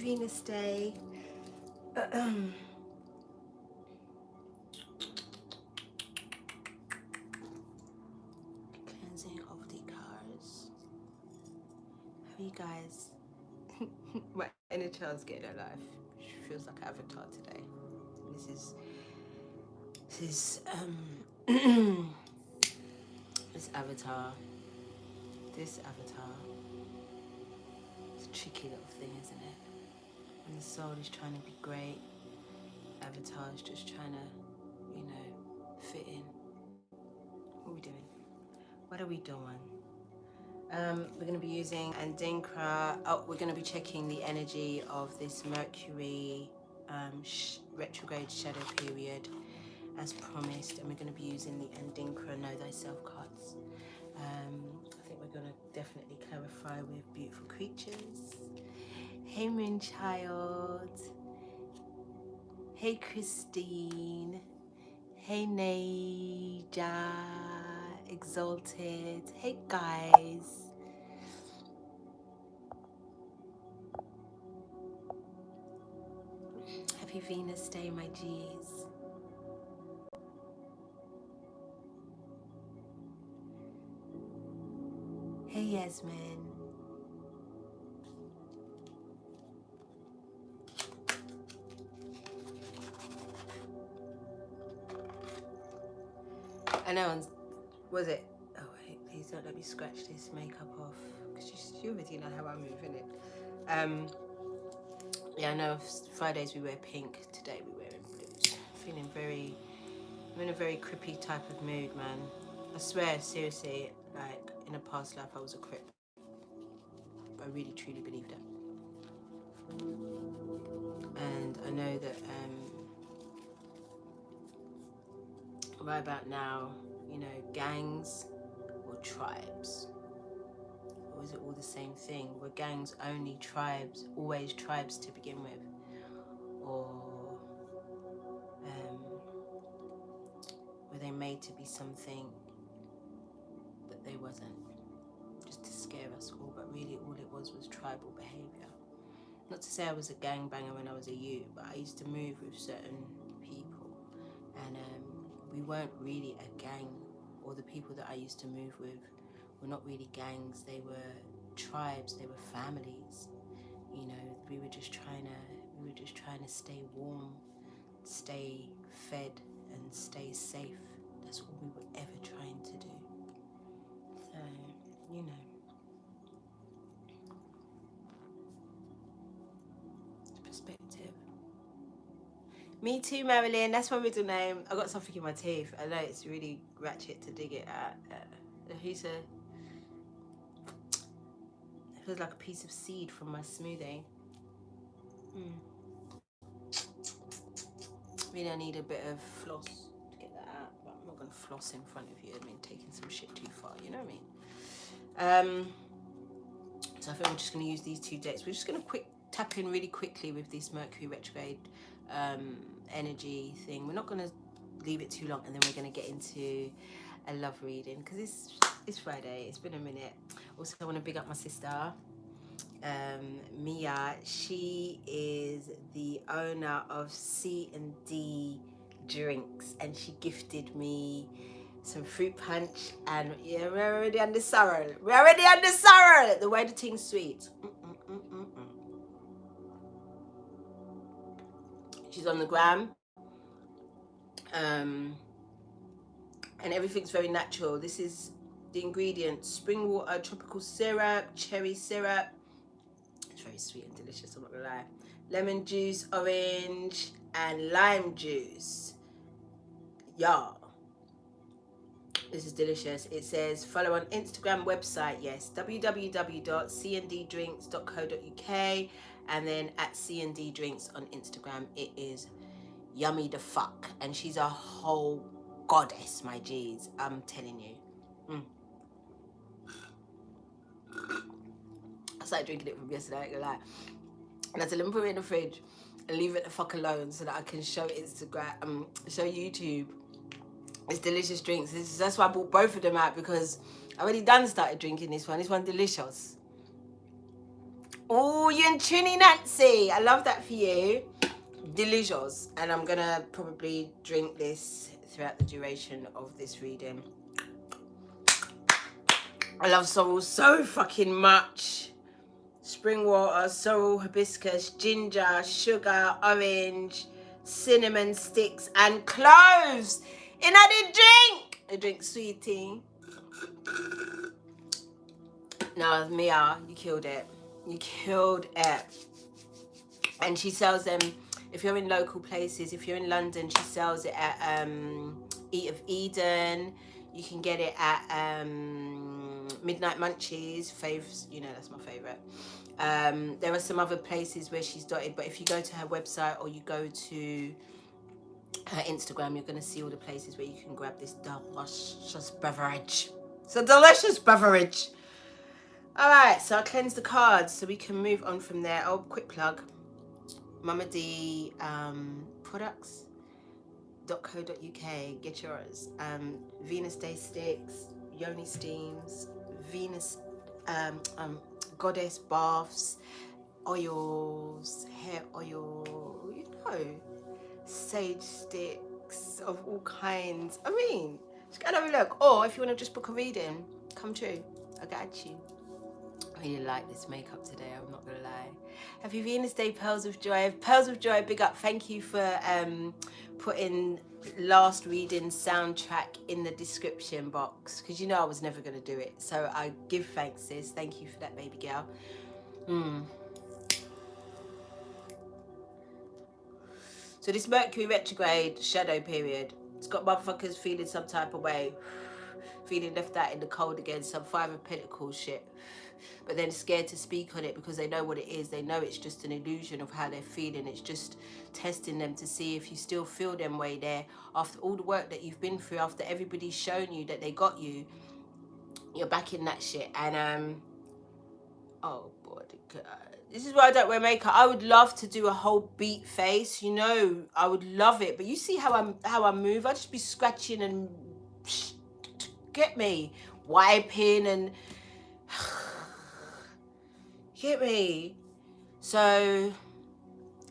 Venus Day. Cleansing of the cars. How are you guys? My inner child's getting alive. She feels like Avatar today. This is this Avatar. This Avatar. It's a tricky little thing, isn't it? And the soul is trying to be great. Avatar is just trying to, fit in. What are we doing? What are we doing? We're going to be using Andinkra. We're going to be checking the energy of this Mercury retrograde shadow period as promised, and we're going to be using the Andinkra Know Thyself cards. I think we're going to definitely clarify with beautiful creatures. Hey Moonchild. Hey Christine. Hey Neja. Exalted. Hey guys. Happy Venus Day, my G's. Hey Yasmin. I know, was it? Oh wait, please don't let me scratch this makeup off, because you already know how I move, innit? Yeah, I know Fridays we wear pink, today we wear blues. I'm in a very crippy type of mood, man. I swear, seriously, like in a past life I was a crip. I really truly believe that. And I know that right about now, gangs or tribes, or is it all the same thing? Were gangs only tribes, always tribes to begin with? Or were they made to be something that they wasn't? Just to scare us all, but really all it was tribal behaviour. Not to say I was a gangbanger when I was a youth, but I used to move with certain people, and we weren't really a gang, or the people that I used to move with were not really gangs. They were tribes, they were families. We were just trying to stay warm, stay fed, and stay safe. That's all we were ever trying to do. So, perspective. Me too, Marilyn. That's my middle name. I got something in my teeth. I know it's really ratchet to dig it at. It feels like a piece of seed from my smoothie. Really, I need a bit of floss to get that out, but I'm not going to floss in front of you. I mean, taking some shit too far, you know what I mean? So I think we're just going to use these two decks. We're just going to tap in really quickly with this Mercury retrograde energy thing. We're not going to leave it too long, and then we're going to get into a love reading, because it's Friday. It's been a minute. Also, I want to big up my sister, Mia. She is the owner of C&D Drinks, and she gifted me some fruit punch, and yeah, we're already on the sorrel. The way the thing's sweet. She's on the gram, and everything's very natural. This is the ingredients: spring water, tropical syrup, cherry syrup. It's very sweet and delicious, I'm not gonna lie. Lemon juice, orange, and lime juice. Y'all, this is delicious. It says follow on Instagram, website, yes, www.cnddrinks.co.uk, and then at C&D Drinks on Instagram. It is yummy the fuck, and she's a whole goddess, my G's. I'm telling you. I started drinking it from yesterday, I ain't gonna lie. And I said, let me put it in the fridge and leave it the fuck alone so that I can show Instagram, show YouTube. It's delicious drinks. That's why I bought both of them out, because I already started drinking this one. This one delicious. Oh, you and Trini Nancy. I love that for you. Delicious. And I'm going to probably drink this throughout the duration of this reading. I love sorrel so fucking much. Spring water, sorrel, hibiscus, ginger, sugar, orange, cinnamon sticks, and cloves in a drink. I drink sweet tea. No, Mia, you killed it. You killed it. And she sells them, if you're in local places, if you're in London, she sells it at Eat of Eden. You can get it at Midnight Munchies. Faves, you know, that's my favourite. There are some other places where she's dotted, but if you go to her website or you go to her Instagram, you're going to see all the places where you can grab this delicious beverage. It's a delicious beverage. All right, so I'll cleanse the cards so we can move on from there. Oh, quick plug. Mama D products.co.uk. Get yours. Venus Day sticks, Yoni steams, Venus goddess baths, oils, hair oil, you know, sage sticks of all kinds. I mean, just go and have a look. Or if you want to just book a reading, come true. I got you. I really like this makeup today, I'm not gonna lie. Happy Venus Day, Pearls of Joy. Pearls of Joy, big up. Thank you for putting last reading soundtrack in the description box, because you know I was never gonna do it. So I give thanks, sis. Thank you for that, baby girl. So this Mercury retrograde shadow period, it's got motherfuckers feeling some type of way, feeling left out in the cold again, some Five of Pentacles shit. But then scared to speak on it because they know what it is. They know it's just an illusion of how they're feeling. It's just testing them to see if you still feel them way there. After all the work that you've been through, after everybody's shown you that they got you, you're back in that shit. And, oh, boy, God. This is why I don't wear makeup. I would love to do a whole beat face, you know. I would love it. But you see how I move? I just be scratching and, get me, wiping and... Get me? So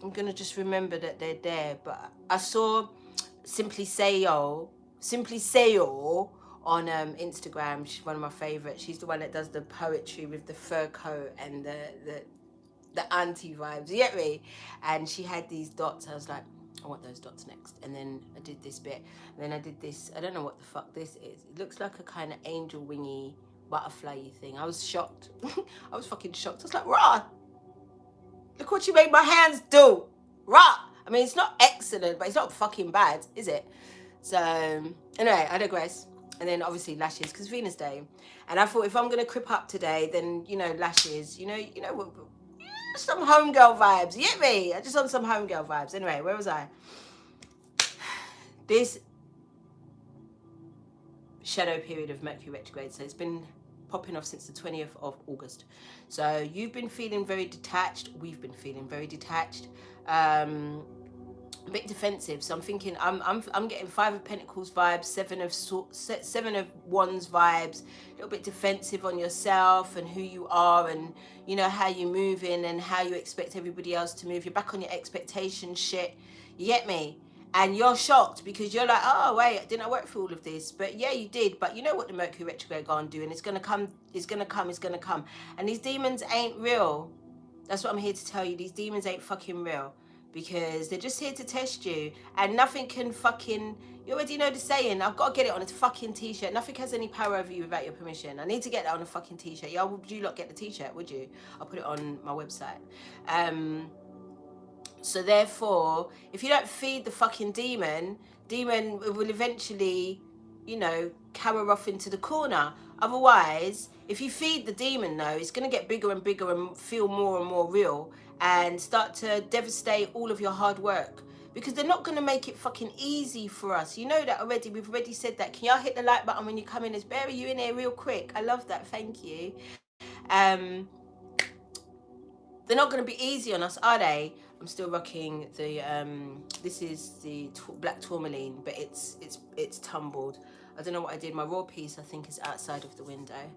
I'm gonna just remember that they're there. But I saw Simply Sayo on Instagram. She's one of my favorites. She's the one that does the poetry with the fur coat and the auntie vibes. You get me? And she had these dots. I was like, I want those dots next. And then I did this bit. And then I did this. I don't know what the fuck this is. It looks like a kind of angel wingy butterfly thing. I was shocked. I was fucking shocked. I was like, rah! Look what you made my hands do! Rah! I mean, it's not excellent, but it's not fucking bad, is it? So, anyway, I digress. And then obviously lashes, because Venus Day. And I thought if I'm going to crip up today, then, you know, lashes, you know, some homegirl vibes. You get me? I just on some homegirl vibes. Anyway, where was I? This shadow period of Mercury retrograde, so it's been popping off since the 20th of August. So you've been feeling very detached. We've been feeling very detached. A bit defensive. So I'm thinking I'm getting Five of Pentacles vibes, Seven of Wands vibes. A little bit defensive on yourself and who you are, and you know how you're moving and how you expect everybody else to move. You're back on your expectation shit. You get me? And you're shocked because you're like, oh, wait, didn't I work for all of this? But yeah, you did. But you know what the Mercury retrograde gonna do, and it's going to come, it's going to come, it's going to come. And these demons ain't real. That's what I'm here to tell you. These demons ain't fucking real, because they're just here to test you. And nothing can fucking, you already know the saying, I've got to get it on a fucking t-shirt. Nothing has any power over you without your permission. I need to get that on a fucking t-shirt. Yeah, would you lot get the t-shirt, would you? I'll put it on my website. So therefore, if you don't feed the fucking demon will eventually, you know, cower off into the corner. Otherwise, if you feed the demon though, it's going to get bigger and bigger and feel more and more real and start to devastate all of your hard work. Because they're not going to make it fucking easy for us. You know that already. We've already said that. Can y'all hit the like button when you come in? There's Barry, you in here real quick. I love that. Thank you. They're not going to be easy on us, are they? I'm still rocking the, this is the black tourmaline, but it's tumbled. I don't know what I did. My raw piece, I think, is outside of the window.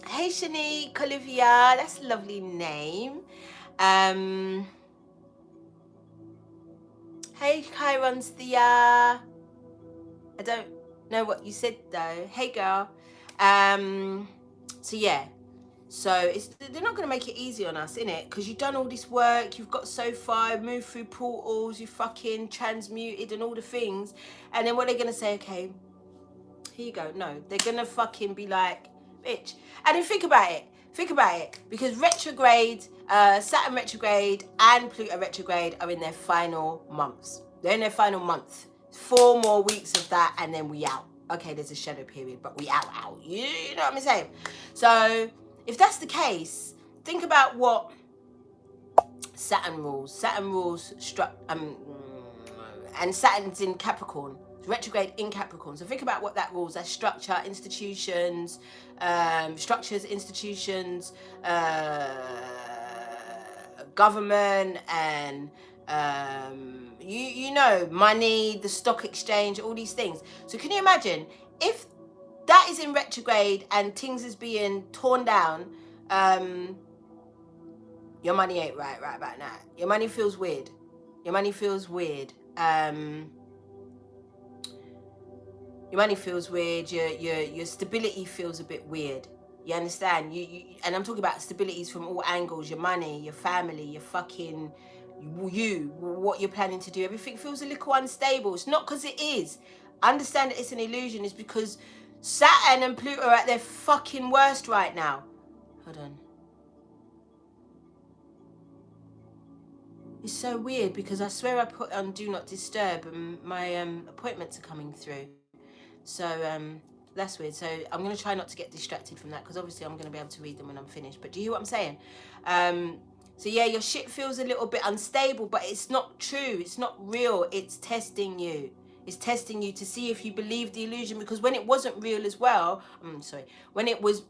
Hey Shanique, Olivia, that's a lovely name. Hey Chiron's Thea. I don't know what you said though. Hey girl. So yeah. So they're not going to make it easy on us, innit? Because you've done all this work, you've got so far, moved through portals, you fucking transmuted and all the things. And then what they're going to say, okay, here you go. No, they're going to fucking be like, bitch. And then think about it. Think about it. Because retrograde, Saturn retrograde and Pluto retrograde are in their final months. They're in their final month. 4 more weeks of that and then we out. Okay, there's a shadow period, but we out. You know what I'm saying? So if that's the case, think about what Saturn rules. Saturn rules and Saturn's in Capricorn. It's retrograde in Capricorn. So think about what that rules. That's structure, institutions, government, and you know, money, the stock exchange, all these things. So can you imagine if that is in retrograde and things is being torn down? Your money ain't right about now. Your money feels weird. Your money feels weird. Your money feels weird. Your stability feels a bit weird. You understand? You and I'm talking about stabilities from all angles. Your money, your family, your fucking what you're planning to do. Everything feels a little unstable. It's not because it is. Understand that it's an illusion. It's because Saturn and Pluto are at their fucking worst right now. Hold on. It's so weird because I swear I put on Do Not Disturb and my appointments are coming through. So that's weird. So I'm going to try not to get distracted from that because obviously I'm going to be able to read them when I'm finished. But do you hear what I'm saying? So yeah, your shit feels a little bit unstable, but it's not true. It's not real. It's testing you. It's testing you to see if you believe the illusion, because when it wasn't real as well, when it was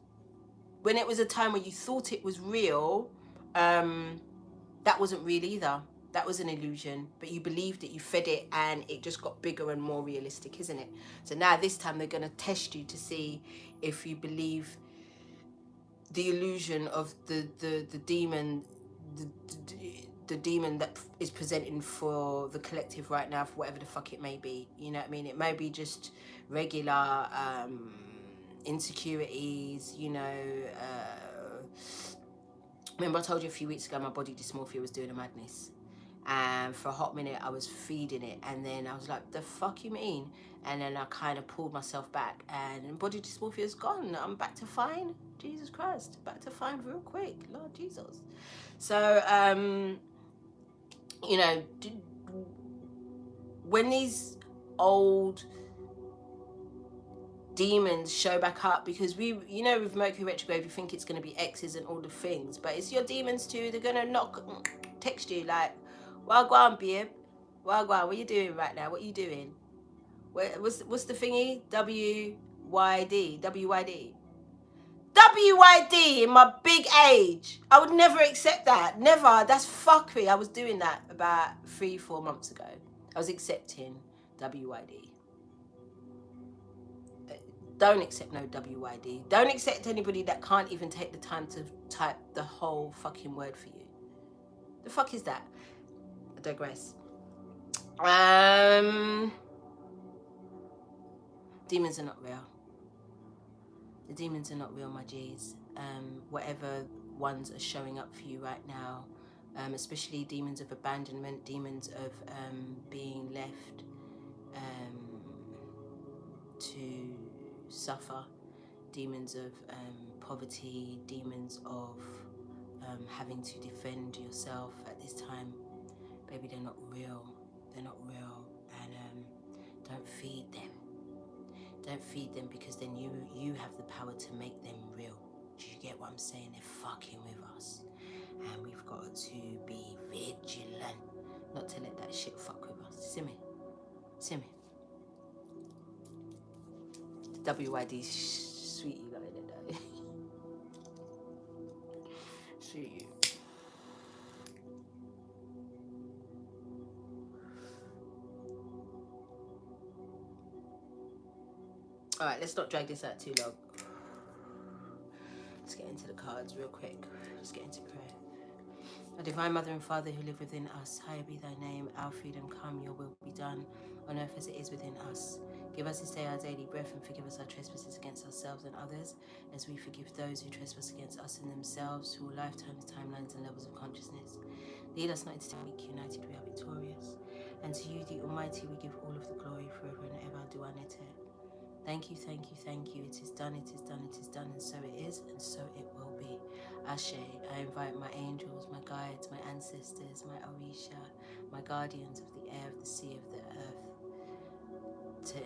a time where you thought it was real, that wasn't real either. That was an illusion, but you believed it, you fed it, and it just got bigger and more realistic, isn't it? So now this time they're going to test you to see if you believe the illusion of the demon, the demon that is presenting for the collective right now, for whatever the fuck it may be. You know what I mean? It may be just regular insecurities, you know. Remember I told you a few weeks ago my body dysmorphia was doing a madness, and for a hot minute I was feeding it, and then I was like, the fuck you mean? And then I kind of pulled myself back, and body dysmorphia is gone. I'm back to fine. Jesus Christ, back to fine real quick. Lord Jesus. So you know, when these old demons show back up, because you know, with Mercury retrograde, we think it's going to be exes and all the things, but it's your demons too. They're going to text you like, wagwan babe, wagwan, what are you doing right now? What are you doing? What's the thingy? WYD in my big age. I would never accept that. Never. That's fuckery. I was doing that about 3-4 months ago. I was accepting WYD. Don't accept no WYD. Don't accept anybody that can't even take the time to type the whole fucking word for you. The fuck is that? I digress. Demons are not real. The demons are not real, my G's. Whatever ones are showing up for you right now, especially demons of abandonment, demons of being left to suffer, demons of poverty, demons of having to defend yourself at this time. Baby, they're not real. They're not real. And don't feed them. Don't feed them, because then you have the power to make them real. Do you get what I'm saying? They're fucking with us. And we've got to be vigilant. Not to let that shit fuck with us. See me? See me? The WYD sweetie like that. Sweet you. Alright, let's not drag this out too long. into the cards real quick. Just get into prayer. Our Divine Mother and Father who live within us, hallowed be thy name. Our freedom come, your will be done, on earth as it is within us. Give us this day our daily bread, and forgive us our trespasses against ourselves and others, as we forgive those who trespass against us and themselves, through lifetimes, timelines, and levels of consciousness. Lead us not into weak, united we are victorious. And to you, the Almighty, we give all of the glory forever and ever. Duanete. Thank you, thank you, thank you. It is done, it is done, it is done, and so it is, and so it will be. Ashe, I invite my angels, my guides, my ancestors, my Orisha, my guardians of the air, of the sea, of the earth, to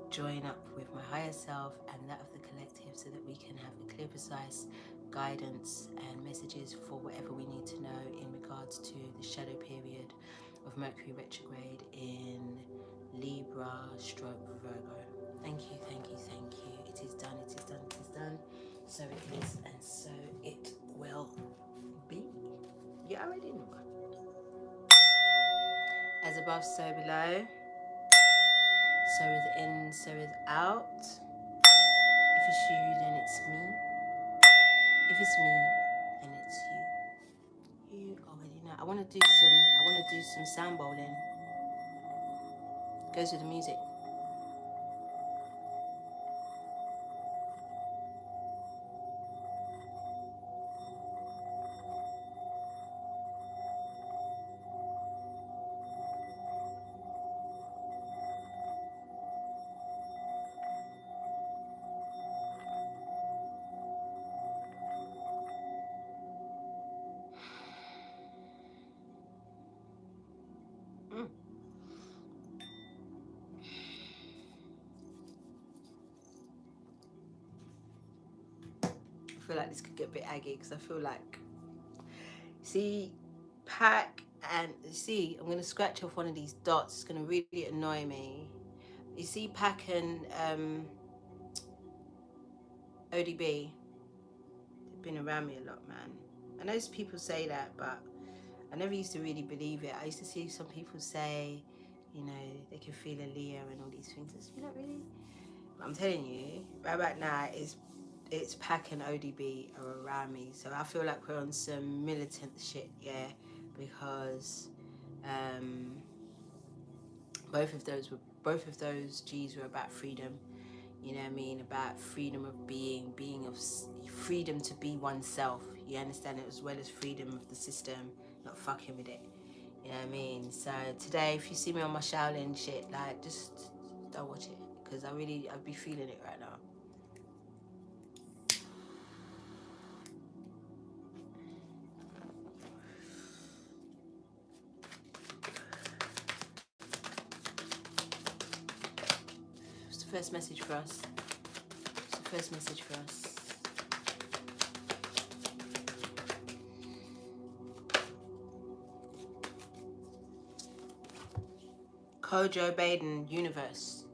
join up with my higher self and that of the collective so that we can have a clear, precise guidance and messages for whatever we need to know in regards to the shadow period of Mercury retrograde in Libra stroke Virgo. Thank you, thank you, thank you. It is done, it is done, it is done. So it is, and so it will be. You already know. As above, so below. So within, so without. If it's you, then it's me. If it's me, then it's you. You already know. I want to do some sound bowling. Goes with the music. I feel like this could get a bit aggy because I feel like, see, Pack and see, I'm going to scratch off one of these dots. It's going to really annoy me. You see, Pack and ODB, they've been around me a lot, man. I know people say that, but I never used to really believe it. I used to see some people say, you know, they can feel a Leo and all these things. It's not really. But I'm telling you, right about now, it's Pack and ODB are around me. So I feel like we're on some militant shit, yeah, because both of those G's were about freedom. You know what I mean? About freedom of being of freedom to be oneself. You understand it, as well as freedom of the system, not fucking with it. You know what I mean? So today, if you see me on my Shaolin shit, like, just don't watch it, because I'd be feeling it right now. What's the first message for us? What's the first message for us? Kojo Baden, universe.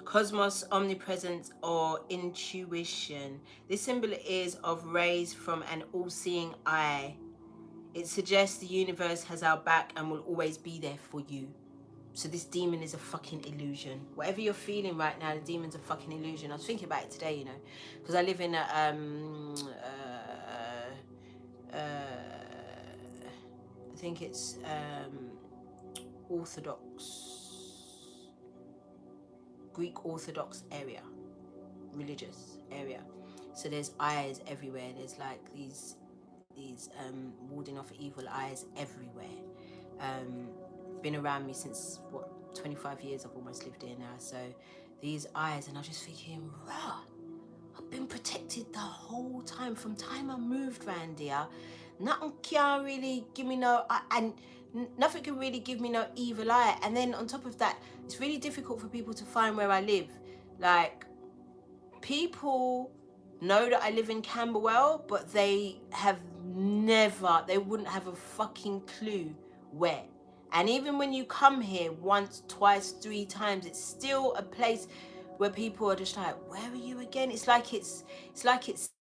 Cosmos, omnipresence, or intuition. This symbol is of rays from an all-seeing eye. It suggests the universe has our back and will always be there for you. So this demon is a fucking illusion. Whatever you're feeling right now, the demon's a fucking illusion. I was thinking about it today, you know, because I live in a I think it's Greek Orthodox area, religious area. So there's eyes everywhere. There's like these warding off evil eyes everywhere. Been around me since 25 years. I've almost lived here now. So these eyes, and I was just thinking, rah, I've been protected the whole time. From time I moved round here, nothing can really give me nothing can really give me no evil eye. And then on top of that, it's really difficult for people to find where I live. Like, people know that I live in Camberwell, but they wouldn't have a fucking clue where. And even when you come here once, twice, 3 times, it's still a place where people are just like, where are you again? It's like it's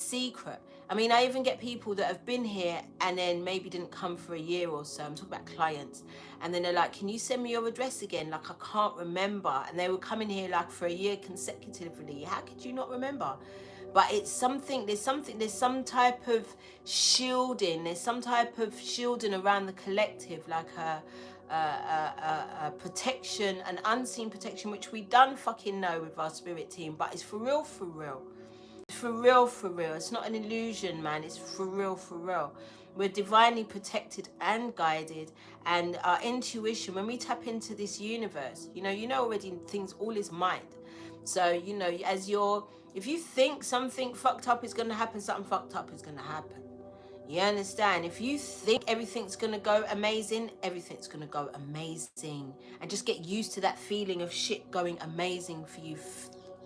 secret. I mean, I even get people that have been here and then maybe didn't come for a year or so. I'm talking about clients. And then they're like, can you send me your address again? Like, I can't remember. And they were coming here like for a year consecutively. How could you not remember? But it's something, there's some type of shielding. There's some type of shielding around the collective, like a protection, an unseen protection, which we done fucking know with our spirit team. But it's for real, for real. For real, for real. It's not an illusion, man. It's for real, for real. We're divinely protected and guided, and our intuition, when we tap into this universe, you know already things, all is mind. So, if you think something fucked up is going to happen, something fucked up is going to happen. You understand? If you think everything's going to go amazing, everything's going to go amazing. And just get used to that feeling of shit going amazing for you.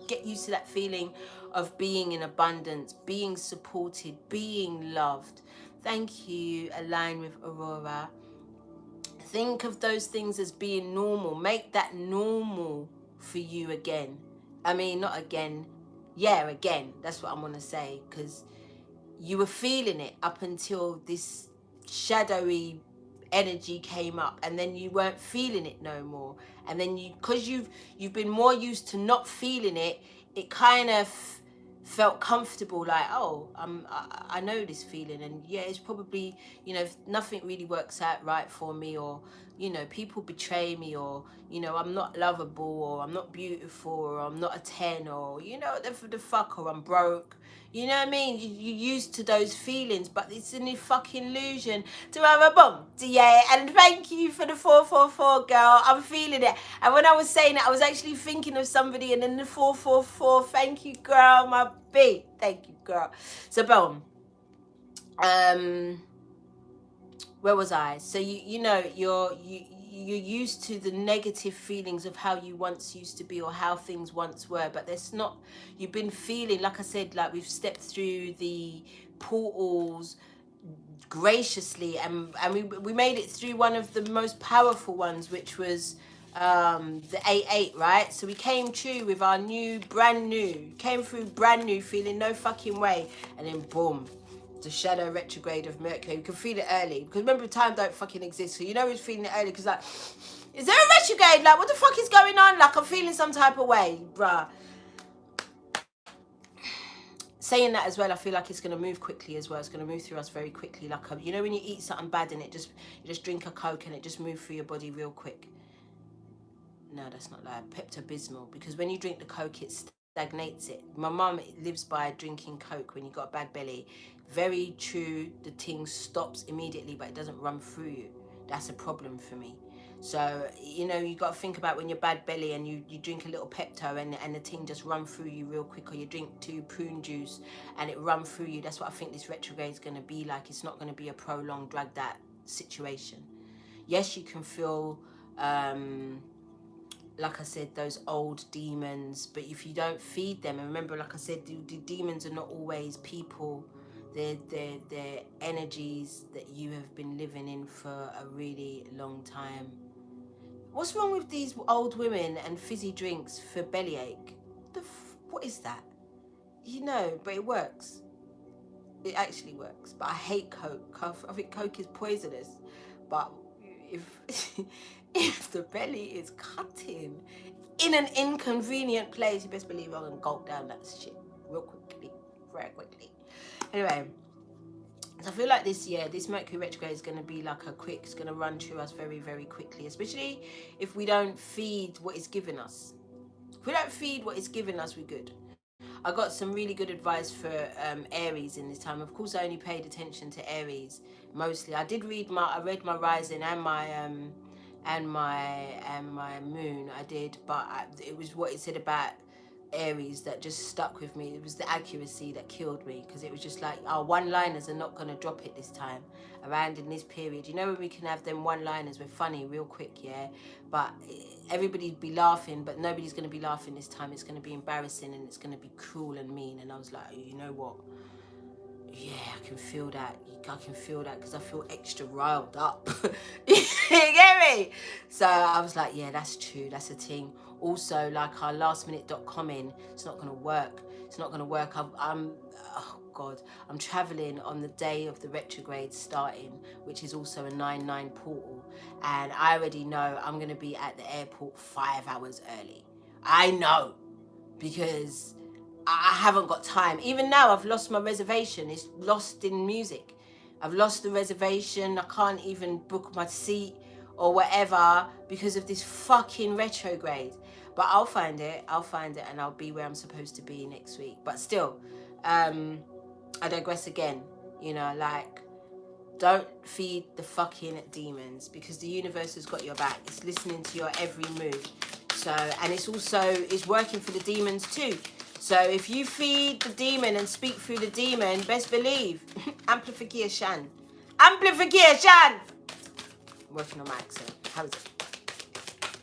Get used to that feeling of being in abundance, being supported, being loved. Thank you, Align with Aurora. Think of those things as being normal. Make that normal for you again. I mean, not again. Yeah, again. That's what I'm going to say. Because you were feeling it up until this shadowy energy came up, and then you weren't feeling it no more. And then because you've been more used to not feeling it, it kind of felt comfortable, like, oh, I know this feeling, and yeah, it's probably, if nothing really works out right for me, or people betray me, or I'm not lovable, or I'm not beautiful, or I'm not a 10, or the fuck, or I'm broke. You know what I mean? You're used to those feelings, but it's a fucking illusion. To have a bum, yeah. And thank you for the 444, girl. I'm feeling it. And when I was saying it, I was actually thinking of somebody, and then the 444. Thank you, girl, my B. Thank you, girl. So, boom. Where was I? So you're used to the negative feelings of how you once used to be, or how things once were, but there's not. You've been feeling, like I said, like we've stepped through the portals graciously, and we made it through one of the most powerful ones, which was the 8-8, right? So we came true with our brand new, came through brand new, feeling no fucking way, and then boom, the shadow retrograde of Mercury. You can feel it early, because remember, time don't fucking exist, so who's feeling it early, because like, is there a retrograde? Like, what the fuck is going on? Like, I'm feeling some type of way, bruh. Saying that as well, I feel like it's going to move quickly as well. It's going to move through us very quickly. Like, when you eat something bad and you just drink a Coke and it just moves through your body real quick. No, that's not like Pepto-Bismol, because when you drink the Coke, it stagnates it. My mum lives by drinking Coke when you got a bad belly. Very true, the thing stops immediately, but it doesn't run through you. That's a problem for me. So, you got to think about when you're bad belly and you drink a little Pepto and the thing just run through you real quick, or you drink 2 prune juice and it run through you. That's what I think this retrograde is going to be like. It's not going to be a prolonged, dragged out situation. Yes, you can feel, like I said, those old demons, but if you don't feed them, and remember, like I said, the demons are not always people. They're energies that you have been living in for a really long time. What's wrong with these old women and fizzy drinks for bellyache? What is that? But it works. It actually works. But I hate Coke. I think Coke is poisonous. But if if the belly is cutting in an inconvenient place, you best believe I'm gonna gulp down that shit real quickly, very quickly. Anyway, so I feel like this Mercury retrograde is going to be like it's going to run through us very, very quickly, especially if we don't feed what it's giving us. If we don't feed what it's giving us, we're good. I got some really good advice for Aries in this time. Of course, I only paid attention to Aries mostly. I read my rising and my moon. I did, but it was what it said about Aries that just stuck with me. It was the accuracy that killed me, because it was just like, our one-liners are not going to drop it this time around in this period. When we can have them one-liners, we're funny real quick, yeah, but everybody'd be laughing, but nobody's going to be laughing this time. It's going to be embarrassing, and it's going to be cruel and mean. And I was like, you know what, yeah, I can feel that. I can feel that, because I feel extra riled up. You get me? So I was like, yeah, that's true. That's a thing. Also, like, our lastminute.com it's not going to work. It's not going to work. Oh God, I'm traveling on the day of the retrograde starting, which is also a 9/9 portal. And I already know I'm going to be at the airport 5 hours early. I know, because I haven't got time. Even now, I've lost my reservation. It's lost in music. I've lost the reservation. I can't even book my seat or whatever because of this fucking retrograde. But I'll find it, and I'll be where I'm supposed to be next week. But still, I digress again. You know, like, don't feed the fucking demons, because the universe has got your back. It's listening to your every move. So, and it's also, it's working for the demons too. So if you feed the demon and speak through the demon, best believe, amplification. Amplification! I'm working on my accent. How is it?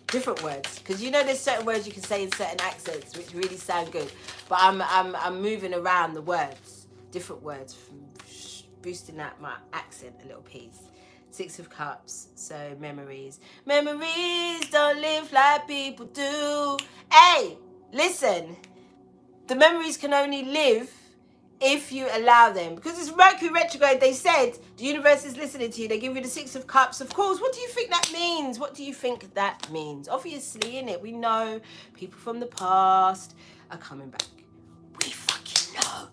Different words, because you know there's certain words you can say in certain accents which really sound good, but I'm moving around the words, different words, boosting out my accent a little piece. 6 of Cups, so memories don't live like people do. Hey, listen, the memories can only live if you allow them, because it's Mercury retrograde. They said the universe is listening to you. They give you the 6 of Cups. Of course, what do you think that means? What do you think that means? Obviously, innit, we know people from the past are coming back. We fucking know.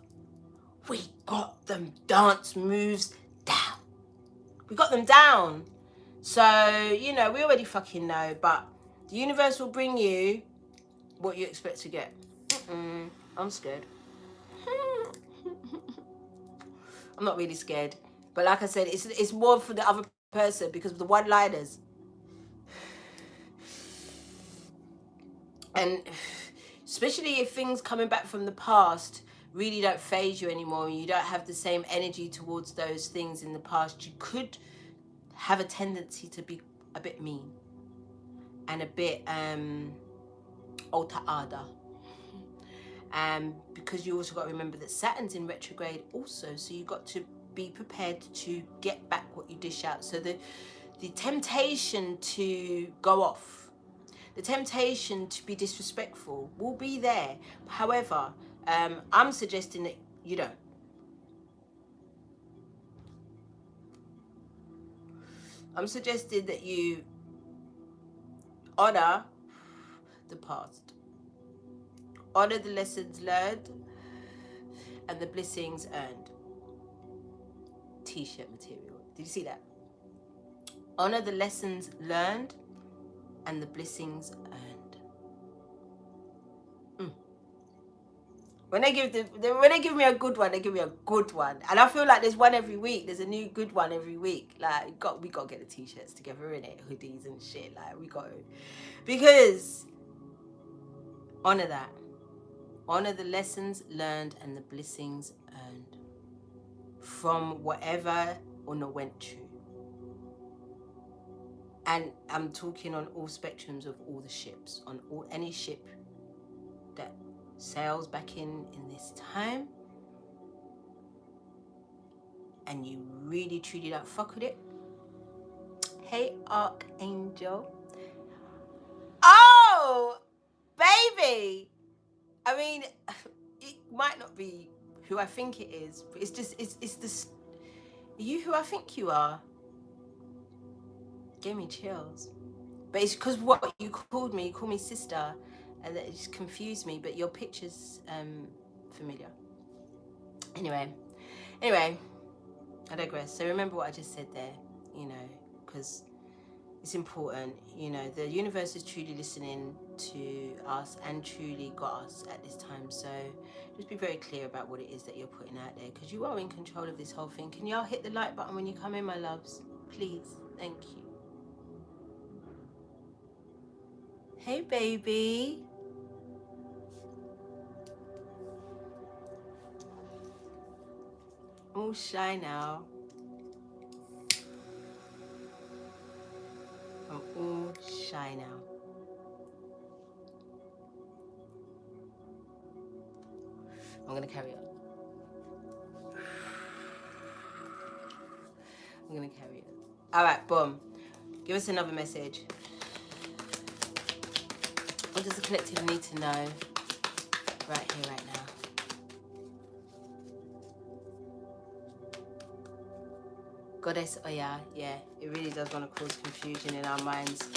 We got them dance moves down. We got them down. So, you know, we already fucking know, but the universe will bring you what you expect to get. I'm scared. I'm not really scared, but like I said, it's more for the other person, because of the one-liners. And especially if things coming back from the past really don't phase you anymore, and you don't have the same energy towards those things in the past, you could have a tendency to be a bit mean and a bit alta-ada. Because you also got to remember that Saturn's in retrograde also, so you got to be prepared to get back what you dish out. So the temptation to go off, the temptation to be disrespectful will be there. However, I'm suggesting that you don't. I'm suggesting that you honor the past. Honor the lessons learned and the blessings earned. T-shirt material. Did you see that? Honor the lessons learned and the blessings earned. When they give me a good one, they give me a good one, and I feel like there's one every week. There's a new good one every week. Like we got to get the T-shirts together, innit? Hoodies and shit. Like we got to, because honor that. Honor the lessons learned and the blessings earned from whatever Una went through. And I'm talking on all spectrums of all the ships, on any ship that sails back in this time, and you really truly don't fuck with it. Hey, Archangel. Oh, baby. I mean, it might not be who I think it is, but it's just, it's this, are you who I think you are? Gave me chills. But it's because what you called me sister, and that it just confused me, but your picture's familiar. Anyway, I digress. So remember what I just said there, you know, because it's important. You know, the universe is truly listening to us and truly got us at this time. So just be very clear about what it is that you're putting out there, because you are in control of this whole thing. Can y'all hit the like button when you come in, my loves? Please. Thank you. Hey, baby. All shy now. I'm all shy now. I'm gonna carry on. All right, boom. Give us another message. What does the collective need to know right here, right now? Goddess Oya, yeah, it really does want to cause confusion in our minds,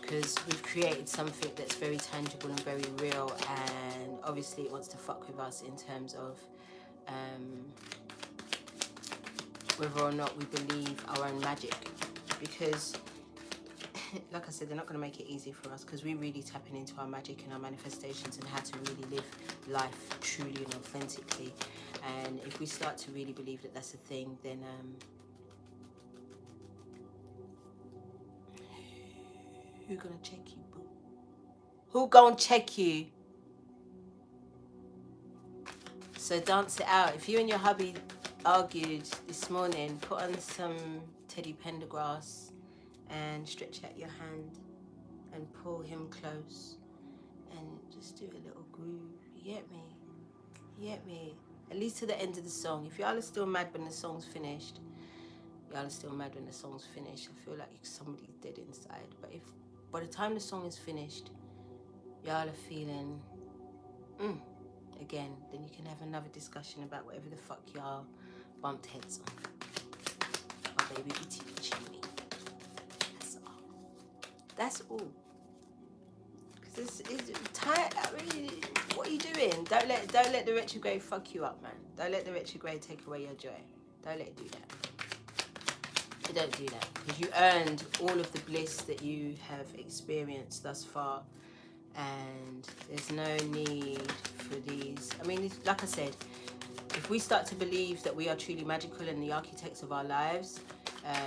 because we've created something that's very tangible and very real, and obviously it wants to fuck with us in terms of whether or not we believe our own magic, because like I said, they're not going to make it easy for us, because we're really tapping into our magic and our manifestations and how to really live life truly and authentically. And if we start to really believe that that's a thing, then who gonna check you, boo? Who gonna check you? So dance it out. If you and your hubby argued this morning, put on some Teddy Pendergrass and stretch out your hand and pull him close and just do a little groove. You get me? You get me? At least to the end of the song. If y'all are still mad when the song's finished, y'all are still mad when the song's finished. I feel like somebody's dead inside. But if by the time the song is finished, y'all are feeling again, then you can have another discussion about whatever the fuck y'all bumped heads on. Oh baby, be teaching me. That's all. That's all. Because it's tired. I mean, what are you doing? Don't let the retrograde fuck you up, man. Don't let the retrograde take away your joy. Don't let it do that. Don't do that, because you earned all of the bliss that you have experienced thus far, and there's no need for these. I mean, like I said, if we start to believe that we are truly magical and the architects of our lives, I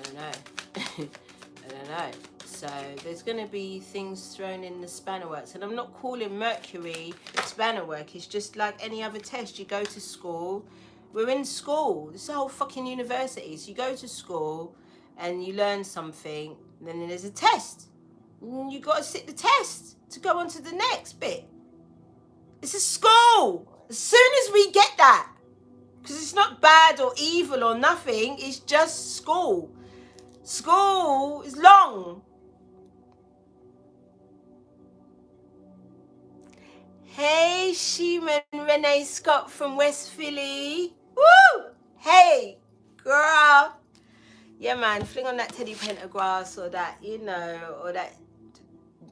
don't know. I don't know. So there's going to be things thrown in the spanner works, and I'm not calling Mercury spanner work. It's just like any other test. You go to school. We're in school. This is a whole fucking university. So you go to school and you learn something, and then there's a test. And you got to sit the test to go on to the next bit. It's a school. As soon as we get that, because it's not bad or evil or nothing, it's just school. School is long. Hey, Sheeman Renee Scott from West Philly. Woo! Hey, girl. Yeah, man, fling on that Teddy Pendergrass or that, or that,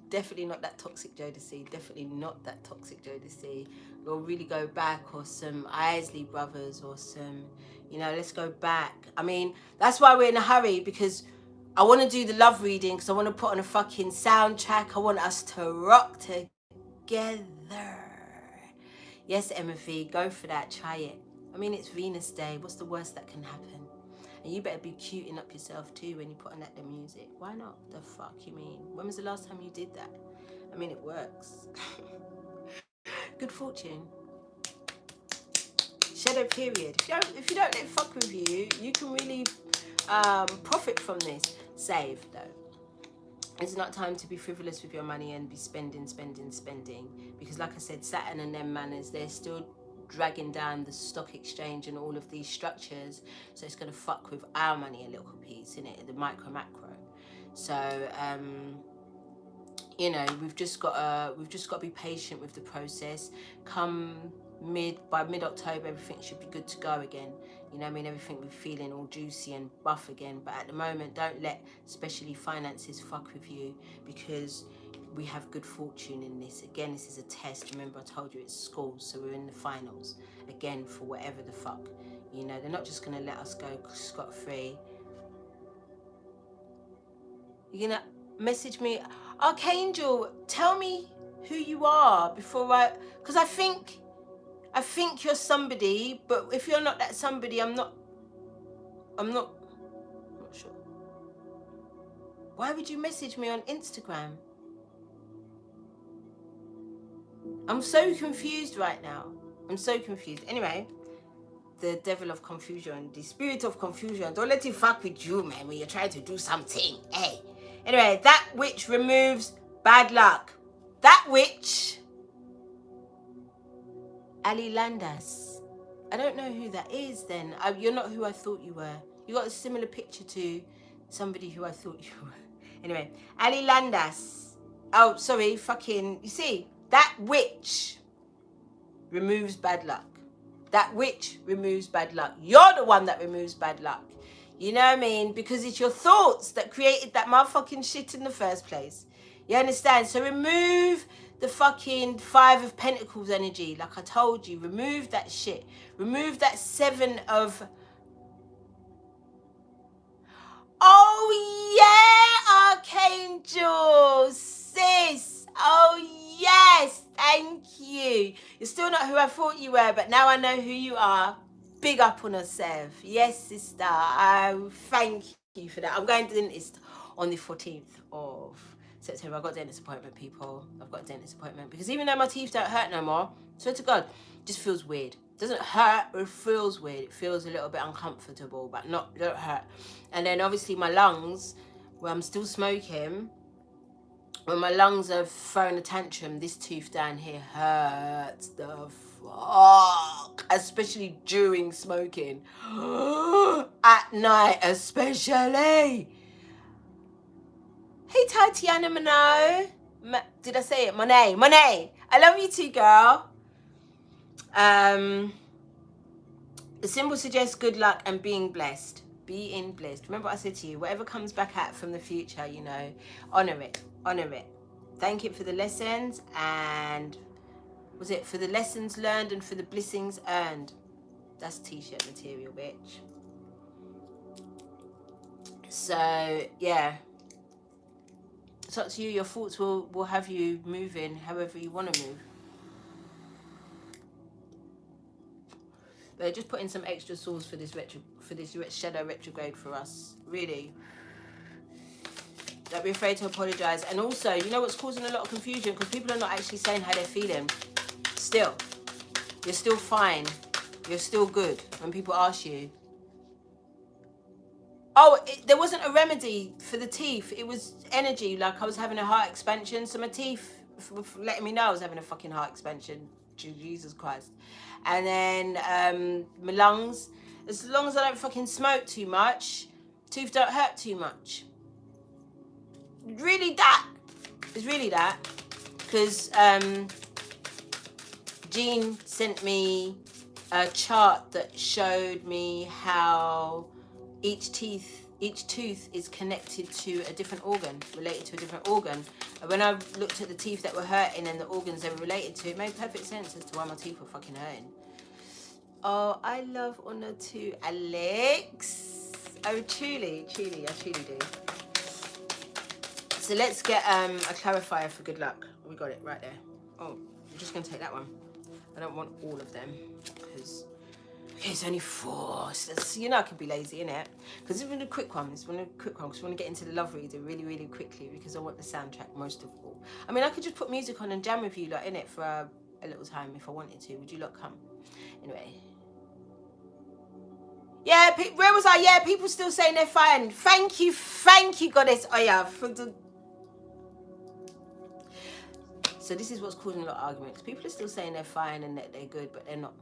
definitely not that Toxic Jodeci, definitely not that Toxic Jodeci. We'll really go back, or some Isley Brothers, or some, let's go back. I mean, that's why we're in a hurry, because I want to do the love reading, because I want to put on a fucking soundtrack. I want us to rock together. Yes, Emma V, go for that, try it. I mean, it's Venus Day. What's the worst that can happen? And you better be cuting up yourself too when you put on that the music. Why not? The fuck you mean? When was the last time you did that? I mean, it works. Good fortune. Shadow period. If you don't let it fuck with you, you can really profit from this. Save though. It's not time to be frivolous with your money and be spending. Because like I said, Saturn and them manners, they're still dragging down the stock exchange and all of these structures. So it's going to fuck with our money a little piece, innit? The micro macro. So, we've just got to be patient with the process. By mid-October, everything should be good to go again. Everything will be feeling all juicy and buff again. But at the moment, don't let, especially finances, fuck with you, because we have good fortune in this. Again, this is a test. Remember, I told you it's school, so we're in the finals again for whatever the fuck. They're not just gonna let us go scot-free. You're gonna message me, Archangel, tell me who you are before because I think you're somebody, but if you're not that somebody, I'm not sure. Why would you message me on Instagram? I'm so confused right now. I'm so confused. Anyway, the devil of confusion, the spirit of confusion, don't let it fuck with you, man, when you're trying to do something. Hey. Anyway, that which removes bad luck. That which... Ali Landas. I don't know who that is then. You're not who I thought you were. You got a similar picture to somebody who I thought you were. Anyway, Ali Landas. Oh, sorry, fucking... You see, that which removes bad luck. That which removes bad luck. You're the one that removes bad luck. You know what I mean? Because it's your thoughts that created that motherfucking shit in the first place. You understand? So remove the fucking 5 of Pentacles energy. Like I told you, remove that shit. Remove that 7 of... Oh yeah, Archangel, sis. Oh yes, thank you. You're still not who I thought you were, but now I know who you are. Big up on yourself. Yes, sister. Thank you for that. I'm going to the dentist on the 14th of September. I've got a dentist appointment, people. I've got a dentist appointment. Because even though my teeth don't hurt no more, swear to God, it just feels weird. It doesn't hurt, but it feels weird. It feels a little bit uncomfortable, but don't hurt. And then obviously my lungs, where I'm still smoking, when my lungs are throwing a tantrum, this tooth down here hurts the fuck, especially during smoking. At night especially. Hey Tatiana Mono. Did I say it? Monet. I love you too, girl. The symbol suggests good luck and being blessed. Being blessed. Remember what I said to you? Whatever comes back at from the future, you know, honor it. Honor it. Thank it for the lessons, and was it for the lessons learned and for the blessings earned? That's t-shirt material, bitch. So yeah, it's up to you. Your thoughts will have you moving however you want to move. They're just putting some extra sauce for this shadow retrograde for us. Really. Don't be afraid to apologise. And also, you know what's causing a lot of confusion? Because people are not actually saying how they're feeling. Still. You're still fine. You're still good when people ask you. Oh, there wasn't a remedy for the teeth. It was energy. Like I was having a heart expansion. So my teeth were letting me know I was having a fucking heart expansion. Jesus Christ. And then my lungs. As long as I don't fucking smoke too much, teeth don't hurt too much. Really that. It's really that. Because Jean sent me a chart that showed me how each tooth is connected to a different organ, related to a different organ. And when I looked at the teeth that were hurting and the organs they were related to, it made perfect sense as to why my teeth were fucking hurting. Oh, I love Honor too, Alex. Oh, truly, I truly do. So let's get a clarifier for good luck. We got it right there. Oh, I'm just going to take that one. I don't want all of them because... Okay, it's only 4. So you know I can be lazy, innit? Because it's been a quick one. Because I want to get into the love reader really, really quickly because I want the soundtrack most of all. I mean, I could just put music on and jam with you, like, innit, for a little time if I wanted to. Would you lot come? Anyway. Yeah, where was I? Yeah, people still saying they're fine. Thank you, Goddess Oya. For the... So this is what's causing a lot of arguments. People are still saying they're fine and that they're good, but they're not.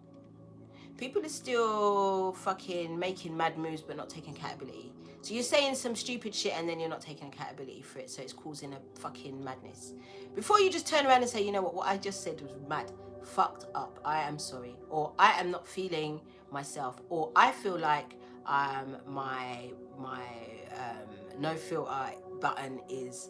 People are still fucking making mad moves but not taking accountability. So you're saying some stupid shit and then you're not taking accountability for it, so it's causing a fucking madness. Before you just turn around and say, you know what I just said was mad, fucked up, I am sorry, or I am not feeling myself, or I feel like my no filter button is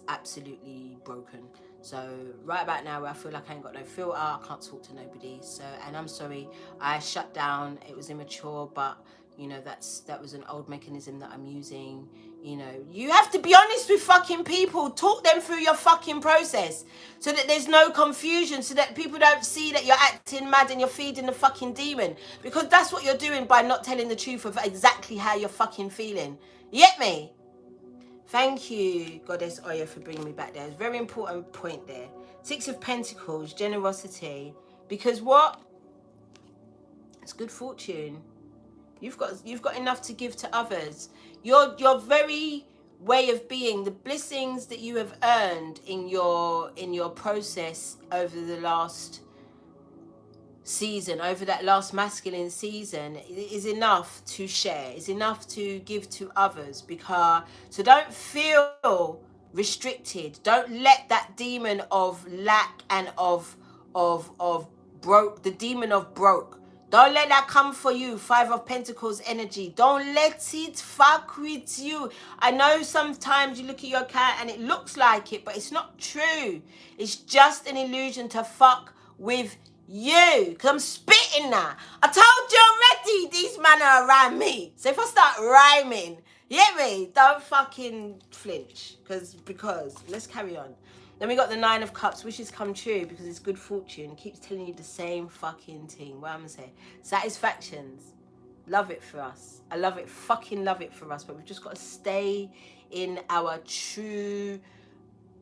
absolutely broken. So right about now where I feel like I ain't got no filter, I can't talk to nobody. So, and I'm sorry, I shut down, it was immature, but you know, that was an old mechanism that I'm using. You know, you have to be honest with fucking people, talk them through your fucking process so that there's no confusion, so that people don't see that you're acting mad and you're feeding the fucking demon, because that's what you're doing by not telling the truth of exactly how you're fucking feeling. You get me? Thank you, Goddess Oya, for bringing me back there. It's a very important point there. 6 of Pentacles, generosity. Because what? It's good fortune. You've got enough to give to others. Your very way of being, the blessings that you have earned in your process over the last season, over that last masculine season, is enough to share, is enough to give to others. Because so don't feel restricted, don't let that demon of lack and of broke, the demon of broke, Don't let that come for you. 5 of Pentacles energy. Don't let it fuck with you. I know sometimes you look at your account and it looks like it, but it's not true. It's just an illusion to fuck with you. Because I'm spitting now. I told you already these men are around me. So if I start rhyming, you get me? Don't fucking flinch. Because let's carry on. Then we got the 9 of Cups, wishes come true because it's good fortune. It keeps telling you the same fucking thing. What I'm gonna say? Satisfactions. Love it for us. I love it. Fucking love it for us. But we've just got to stay in our true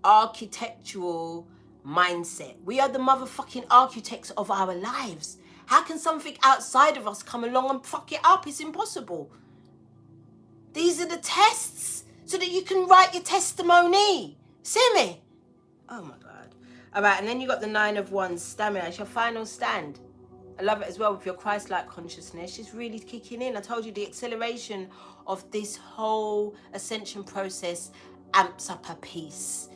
architectural mindset. We are the motherfucking architects of our lives. How can something outside of us come along and fuck it up? It's impossible. These are the tests so that you can write your testimony. See me? Oh my God. All right, and then you got the 9 of Wands, stamina. It's your final stand. I love it as well with your Christ-like consciousness. She's really kicking in. I told you the acceleration of this whole ascension process amps up a piece.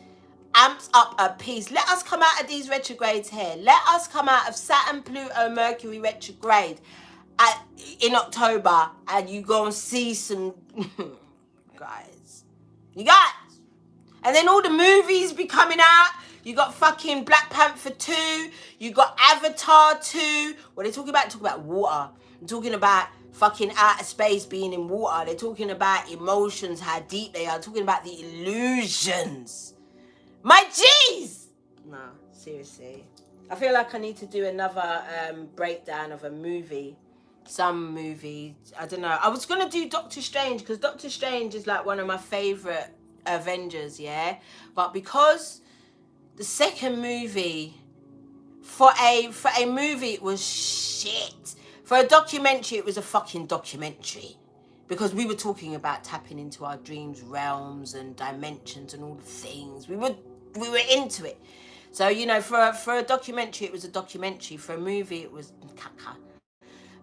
Amps up a piece. Let us come out of these retrogrades here. Let us come out of Saturn, Pluto, Mercury retrograde in October, and you go and see some guys. You guys. And then all the movies be coming out. You got fucking Black Panther 2. You got Avatar 2. What are they talking about? They're talking about water. They're talking about fucking outer space being in water. They're talking about emotions, how deep they are. They're talking about the illusions. My G's! No, seriously. I feel like I need to do another breakdown of a movie. Some movie. I don't know. I was going to do Doctor Strange because Doctor Strange is like one of my favourite Avengers, yeah? But because the second movie, for a movie, it was shit. For a documentary, it was a fucking documentary. Because we were talking about tapping into our dreams, realms and dimensions and all the things. We were into it. So, you know, for a documentary, it was a documentary. For a movie, it was caca.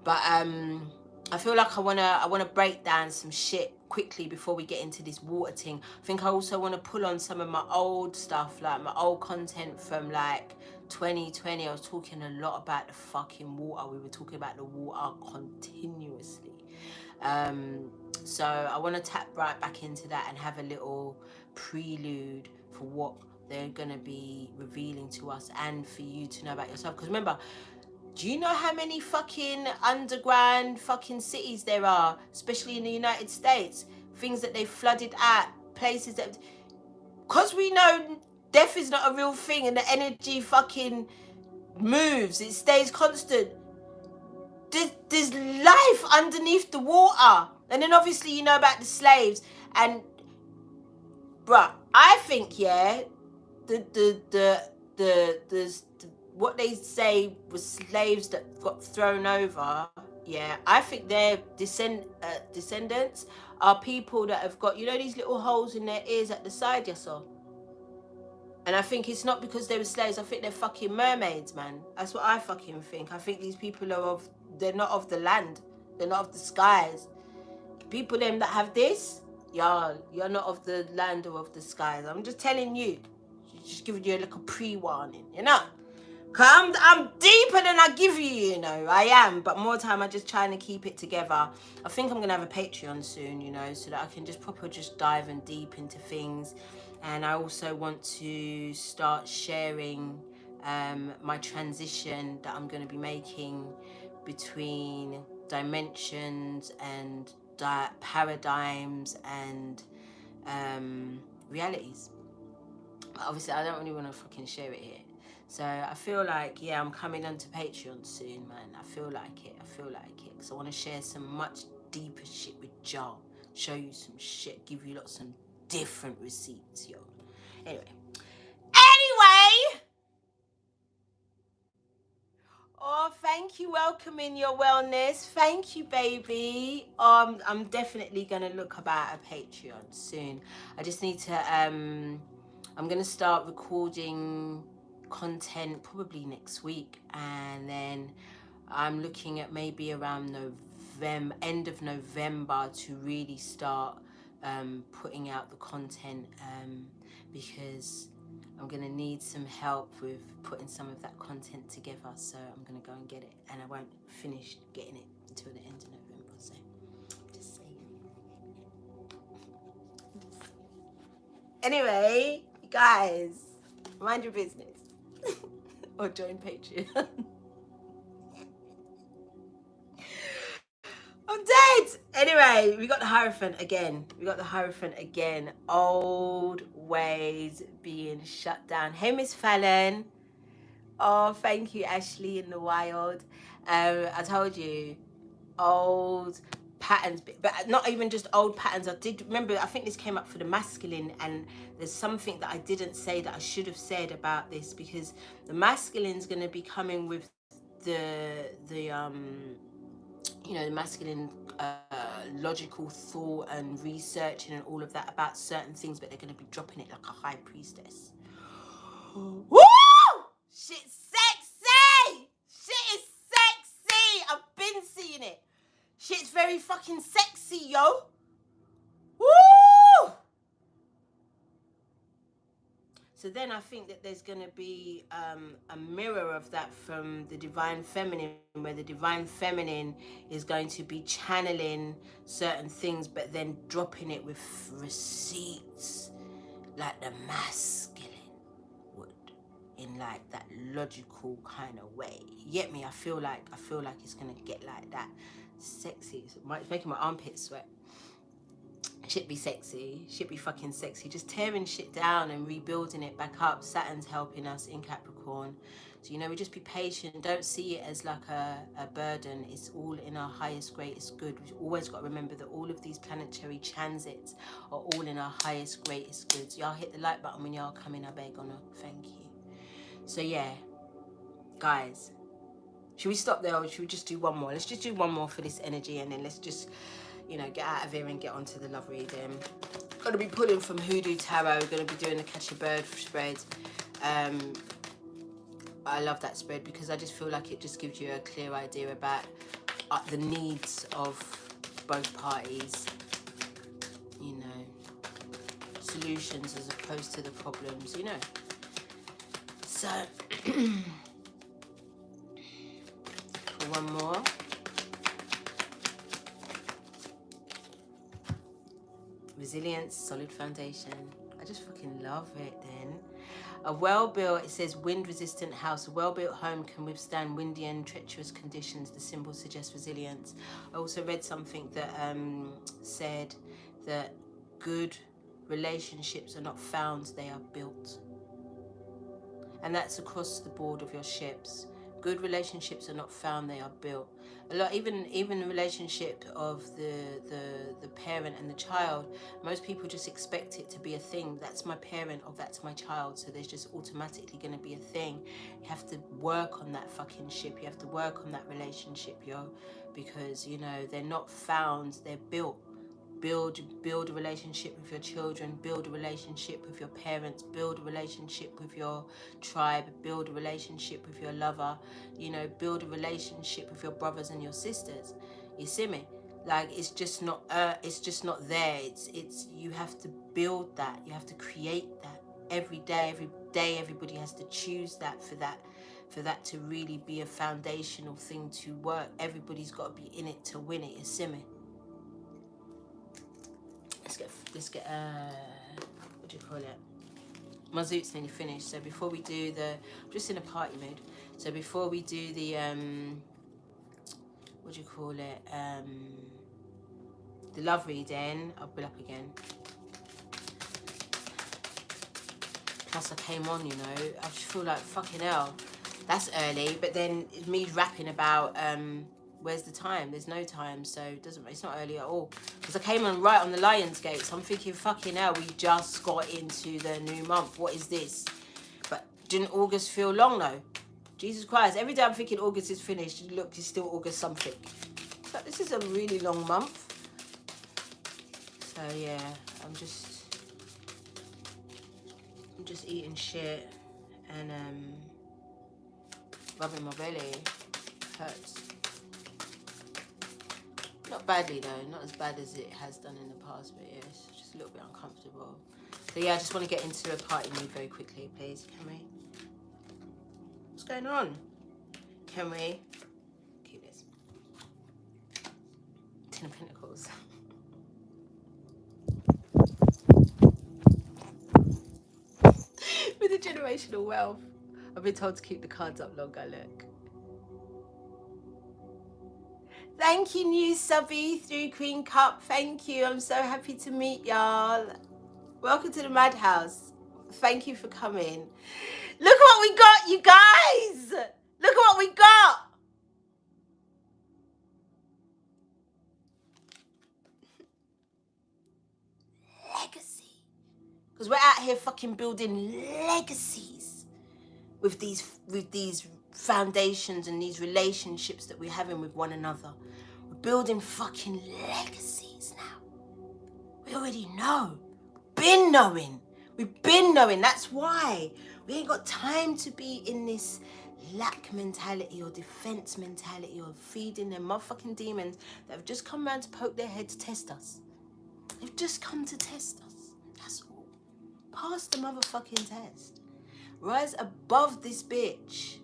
But I feel like I wanna break down some shit quickly before we get into this water thing. I think I also want to pull on some of my old stuff, like my old content from like 2020. I was talking a lot about the fucking water. We were talking about the water continuously. So I want to tap right back into that and have a little prelude for what they're going to be revealing to us and for you to know about yourself. Because remember, do you know how many fucking underground fucking cities there are, especially in the United States? Things that they flooded out, places that... Because we know death is not a real thing and the energy fucking moves, it stays constant. There's life underneath the water. And then obviously you know about the slaves. And, bruh, I think, yeah, what they say was slaves that got thrown over, yeah, I think their descendants are people that have got, you know, these little holes in their ears at the side, you saw. And I think it's not because they were slaves. I think they're fucking mermaids, man. That's what I fucking think. I think these people are they're not of the land. They're not of the skies. People them that have this, y'all, you're not of the land or of the skies. I'm just telling you. Just giving you a little pre-warning, you know. Cause I'm deeper than I give you, you know. I am, but more time I'm just trying to keep it together. I think I'm gonna have a Patreon soon, you know, so that I can just proper just dive and deep into things. And I also want to start sharing my transition that I'm gonna be making between dimensions and paradigms and realities. But obviously I don't really want to fucking share it here. So I feel like, yeah, I'm coming onto Patreon soon, man. I feel like it. Because I want to share some much deeper shit with y'all. Show you some shit. Give you lots of different receipts, yo. Anyway. Oh, thank you. Welcoming your wellness. Thank you, baby. I'm definitely going to look about a Patreon soon. I just need to... I'm going to start recording content probably next week, and then I'm looking at maybe around end of November to really start putting out the content, because I'm going to need some help with putting some of that content together, so I'm going to go and get it, and I won't finish getting it until the end of November, so just saying. Anyway, guys, mind your business. Or join Patreon. I'm dead. Anyway, we got the Hierophant again. Old ways being shut down. Hey, Miss Fallon. Oh, thank you, Ashley in the wild. I told you, old patterns, but not even just old patterns. I did remember, I think this came up for the masculine, and there's something that I didn't say that I should have said about this, because the masculine's going to be coming with the you know, the masculine logical thought and researching and all of that about certain things, but they're going to be dropping it like a high priestess. Woo! Shit's sexy! Shit is sexy! I've been seeing it. Shit's very fucking sexy, yo. Woo! So then I think that there's going to be a mirror of that from the Divine Feminine, where the Divine Feminine is going to be channeling certain things, but then dropping it with receipts, like the masculine would, in like that logical kind of way. You get me? I feel like it's going to get like that. Sexy. It's making my armpits sweat. Should be sexy, should be fucking sexy. Just tearing shit down and rebuilding it back up. Saturn's helping us in Capricorn. So, you know, we just be patient. Don't see it as like a burden. It's all in our highest, greatest good. We've always got to remember that all of these planetary transits are all in our highest, greatest goods. Y'all hit the like button when y'all come in, I beg on a thank you. So, yeah, guys, should we stop there, or should we just do one more? Let's just do one more for this energy, and then let's just, you know, get out of here and get onto the love reading. Going to be pulling from Hoodoo Tarot. Going to be doing the Catch a Bird spread. I love that spread because I just feel like it just gives you a clear idea about the needs of both parties. You know, solutions as opposed to the problems, you know. So, for one more. Resilience, solid foundation. I just fucking love it then. A well-built, it says wind-resistant house. A well-built home can withstand windy and treacherous conditions. The symbol suggests resilience. I also read something that said that good relationships are not found, they are built. And that's across the board of your ships. Good relationships are not found, they are built. A lot, even the relationship of the parent and the child, most people just expect it to be a thing. That's my parent or that's my child, so there's just automatically going to be a thing. You have to work on that fucking ship. You have to work on that relationship, yo, because, you know, they're not found, they're built. Build a relationship with your children, build a relationship with your parents, build a relationship with your tribe, build a relationship with your lover, you know, build a relationship with your brothers and your sisters. You see me? Like, it's just not there. It's you have to build that. You have to create that every day. Everybody has to choose that for that to really be a foundational thing to work. Everybody's got to be in it to win it. You see me? Let's get what do you call it? My zoot's nearly finished, so before we do I'm just in a party mood. So before we do the what do you call it? The love reading, I'll pull up again. Plus I came on, you know, I just feel like fucking hell. That's early, but then me rapping about where's the time? There's no time, so it's not early at all. Because I came on right on the Lionsgate, so I'm thinking, fucking hell, we just got into the new month. What is this? But didn't August feel long though? Jesus Christ, every day I'm thinking August is finished. Look, it's still August something. So this is a really long month. So yeah, I'm just eating shit and rubbing my belly. Hurts. Not badly though, not as bad as it has done in the past, but yeah, it's just a little bit uncomfortable. So yeah, I just want to get into a party mood very quickly, please. Can we? What's going on? Can we? Keep this. Ten of Pentacles. With the generational wealth. I've been told to keep the cards up longer, look. Thank you, new subby through Queen Cup. Thank you. I'm so happy to meet y'all. Welcome to the Madhouse. Thank you for coming. Look at what we got, you guys. Look at what we got. Legacy. Because we're out here fucking building legacies with these foundations and these relationships that we're having with one another. We're building fucking legacies now. We already know. Been knowing. We've been knowing. That's why we ain't got time to be in this lack mentality or defense mentality or feeding them motherfucking demons that have just come round to poke their head to test us. They've just come to test us. That's all. Pass the motherfucking test. Rise above this bitch.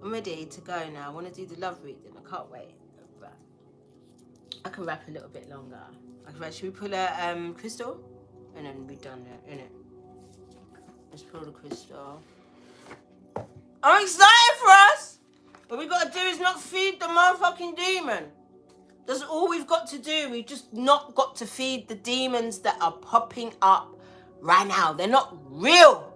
I'm ready to go now. I want to do the love reading. I can't wait. But I can rap a little bit longer. Should we pull a crystal? And then we're done there, innit? Let's pull the crystal. I'm excited for us! What we gotta do is not feed the motherfucking demon. That's all we've got to do. We've just not got to feed the demons that are popping up right now. They're not real.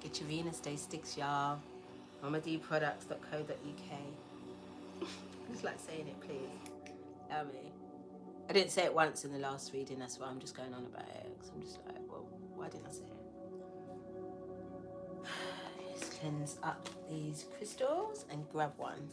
Get your Venus Day sticks, y'all. mamadproducts.co.uk. I just like saying it, please. Allow me. I didn't say it once in the last reading, that's why I'm just going on about it. Because I'm just like, well, why didn't I say it? Just cleanse up these crystals and grab one.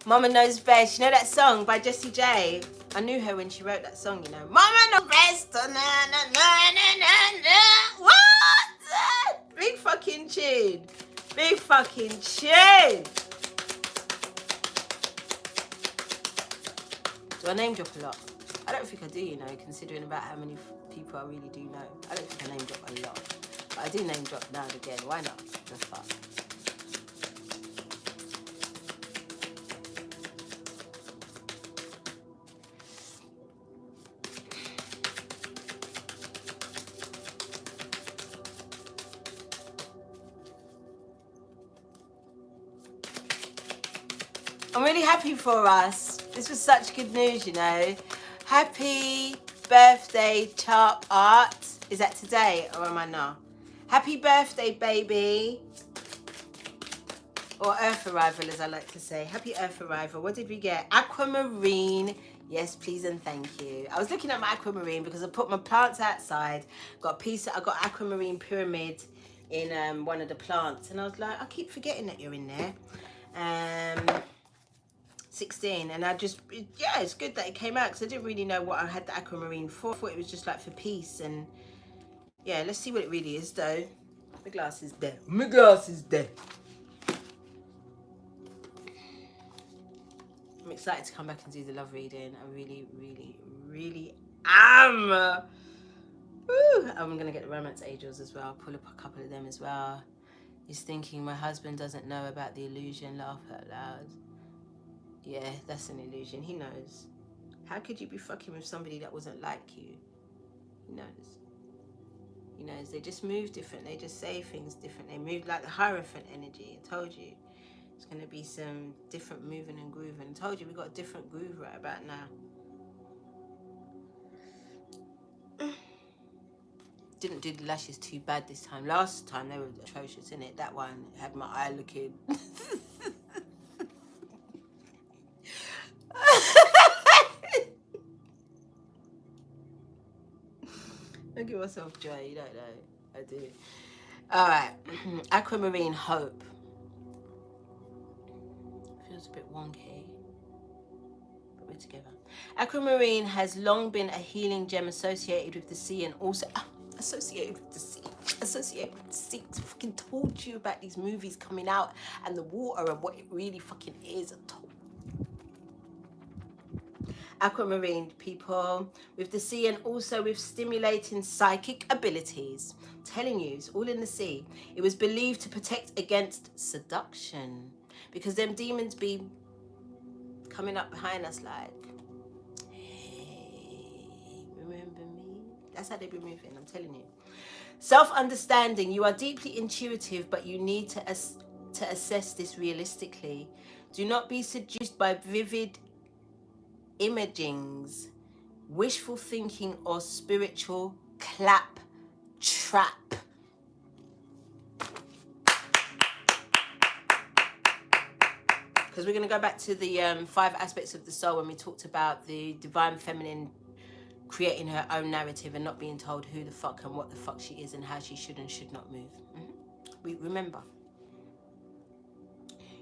Mama Knows Best. You know that song by Jessie J? I knew her when she wrote that song, you know. Mama Knows Best. Na, na, na, na, na. What? Big fucking tune. Big fucking tune. Do I name drop a lot? I don't think I do, you know, considering about how many people I really do know. I don't think I name drop a lot. But I do name drop now and again. Why not? The fuck. I'm really happy for us. This was such good news, you know. Happy birthday, Chart Art. Is that today or am I not? Happy birthday, baby. Or Earth Arrival, as I like to say. Happy Earth Arrival. What did we get? Aquamarine. Yes, please and thank you. I was looking at my aquamarine because I put my plants outside. Got a piece. I got aquamarine pyramid in one of the plants, and I was like, I keep forgetting that you're in there. 16, and I just, yeah, it's good that it came out because I didn't really know what I had the aquamarine for. I thought it was just like for peace, and yeah, let's see what it really is though. My glass is there. My glass is there. I'm excited to come back and do the love reading. I really, really, really am. Woo. I'm gonna get the romance angels as well. Pull up a couple of them as well. He's thinking my husband doesn't know about the illusion. Laugh out loud. Yeah, that's an illusion. He knows. How could you be fucking with somebody that wasn't like you? He knows. He knows. They just move different. They just say things different. They move like the Hierophant energy. I told you. It's going to be some different moving and grooving. I told you we got a different groove right about now. Didn't do the lashes too bad this time. Last time they were atrocious, innit? That one had my eye looking... I give myself joy, you don't know. I do. All right. Aquamarine Hope. Feels a bit wonky, but we're together. Aquamarine has long been a healing gem associated with the sea and also associated with the sea. Associated with the sea. I fucking told you about these movies coming out and the water and what it really fucking is. I told Aquamarine people with the sea and also with stimulating psychic abilities. I'm telling you, it's all in the sea. It was believed to protect against seduction because them demons be coming up behind us like, hey, remember me? That's how they be moving, I'm telling you. Self-understanding. You are deeply intuitive, but you need to assess this realistically. Do not be seduced by vivid imagings, wishful thinking, or spiritual clap trap. Because we're going to go back to the 5 aspects of the soul when we talked about the divine feminine creating her own narrative and not being told who the fuck and what the fuck she is and how she should and should not move. We remember.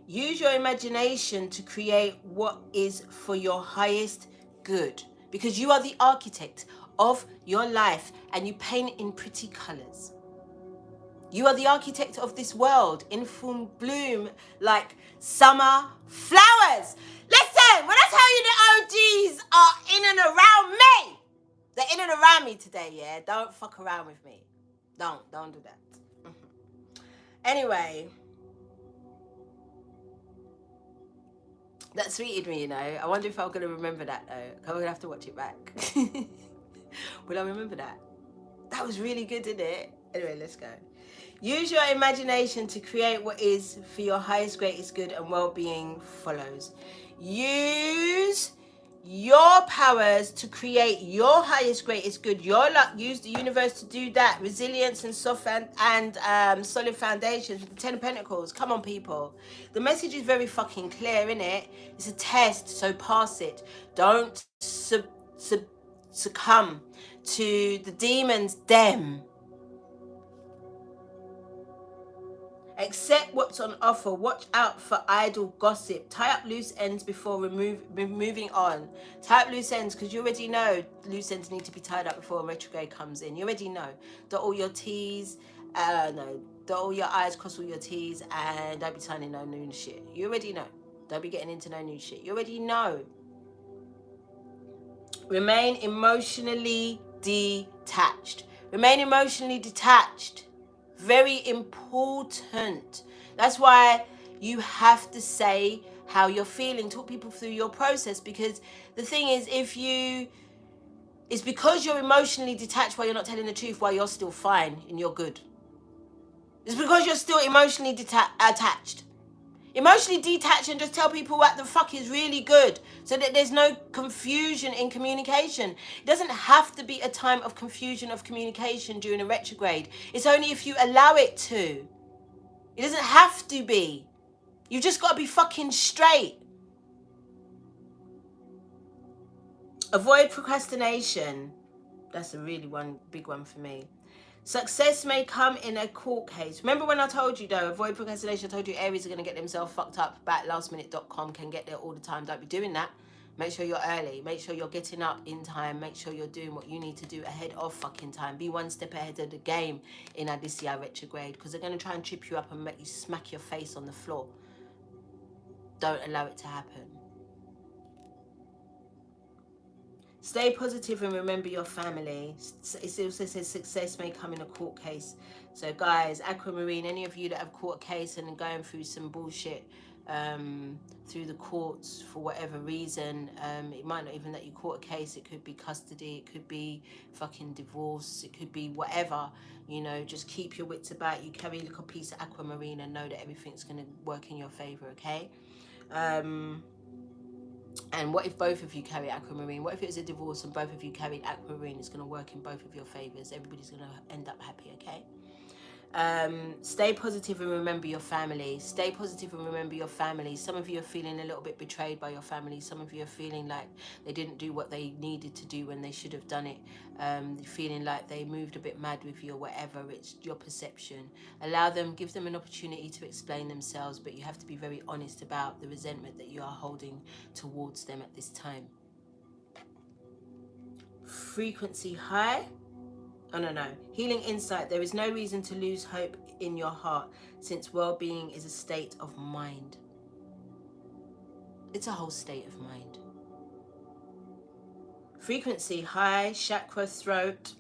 Use your imagination to create what is for your highest good, because you are the architect of your life and you paint in pretty colors. You are the architect of this world in full bloom like summer flowers. Listen, when I tell you the OGs are in and around me, they're in and around me today, yeah? Don't fuck around with me. Don't do that. Anyway, that sweeted me, you know. I wonder if I'm going to remember that, though. I'm going to have to watch it back. Will I remember that? That was really good, isn't it? Anyway, let's go. Use your imagination to create what is for your highest, greatest good and well-being follows. Use your powers to create your highest, greatest good. Your luck. Use the universe to do that. Resilience and soft and solid foundations with the 10 of Pentacles. Come on, people. The message is very fucking clear, innit? It's a test, so pass it. Don't succumb to the demons, them. Accept what's on offer. Watch out for idle gossip. Tie up loose ends before moving on. Tie up loose ends because you already know loose ends need to be tied up before a retrograde comes in. You already know. Dot all your T's. Dot all your I's, cross all your T's, and don't be signing no new shit. You already know. Don't be getting into no new shit. You already know. Remain emotionally detached. Remain emotionally detached. Very important. That's why you have to say how you're feeling. Talk people through your process, because the thing is, it's because you're emotionally detached why you're not telling the truth, why you're still fine and you're good. It's because you're still emotionally attached. Emotionally detach and just tell people what the fuck is really good, so that there's no confusion in communication. It doesn't have to be a time of confusion of communication during a retrograde. It's only if you allow it to. It doesn't have to be. You've just got to be fucking straight. Avoid procrastination. That's a really big one for me. Success may come in a court case. Remember when I told you, though, avoid procrastination. I told you Aries are going to get themselves fucked up. Lastminute.com can get there all the time. Don't be doing that. Make sure you're early. Make sure you're getting up in time. Make sure you're doing what you need to do ahead of fucking time. Be one step ahead of the game in this year retrograde, because they're going to try and trip you up and make you smack your face on the floor. Don't allow it to happen. Stay positive and remember your family. It also says success may come in a court case. So guys, Aquamarine, any of you that have caught a case and are going through some bullshit through the courts for whatever reason, it might not even that you caught a case. It could be custody, it could be fucking divorce, it could be whatever. You know, just keep your wits about you. Carry a little piece of Aquamarine and know that everything's going to work in your favor, okay? And what if both of you carry Aquamarine? What if it was a divorce and both of you carried Aquamarine? It's going to work in both of your favors. Everybody's going to end up happy, okay? Stay positive and remember your family. Stay positive and remember your family. Some of you are feeling a little bit betrayed by your family. Some of you are feeling like they didn't do what they needed to do when they should have done it. Feeling like they moved a bit mad with you or whatever. It's your perception. Allow them, give them an opportunity to explain themselves, but you have to be very honest about the resentment that you are holding towards them at this time. Frequency high. Oh, no. Healing insight. There is no reason to lose hope in your heart, since well-being is a state of mind. It's a whole state of mind. Frequency high, chakra, throat,